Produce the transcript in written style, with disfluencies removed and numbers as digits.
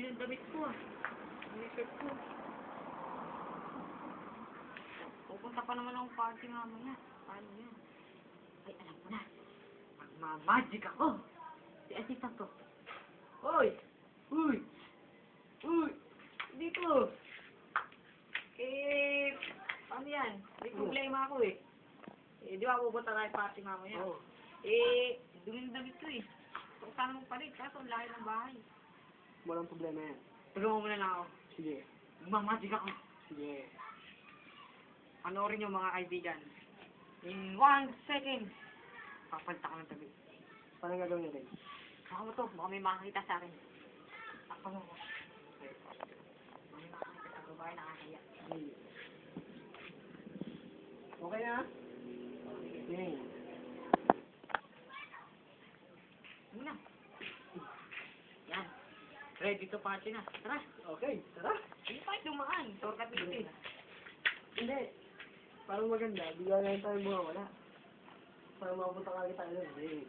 yung damit ko ah. Yung shirt ko. Pupunta pa naman akong party mamaya. Paano yan? Ay, alam ko na. Magmamagic ako. Si Asita to. Hoy! Uy! Uy! Dito! Paano yan? May problema ako eh. Di ba pupunta tayo party mamaya? Oo. Duming damit ko eh. So, saan mo palit? Kaso ang laki ng bahay. Walang problema yan. Tulungan mo na lang ako. Sige. Magmamagic ako. Sige. Panoorin niyo mga kaibigan. In 1 second. Papalta ko ng tabi. Paano gagawin natin? Baka mo to. Baka may makakita sa akin. Takpan mo ko. May makakita sa babae nakakaya. Okay na? Okay. Muna. Yan. Ready to party na. Tara. Okay, tara. Hindi tayo dumaan. Shortcut dito eh. Hindi. Parang maganda. Bigla na tayo mawawala. Parang mapunta ka tayo doon. Hindi.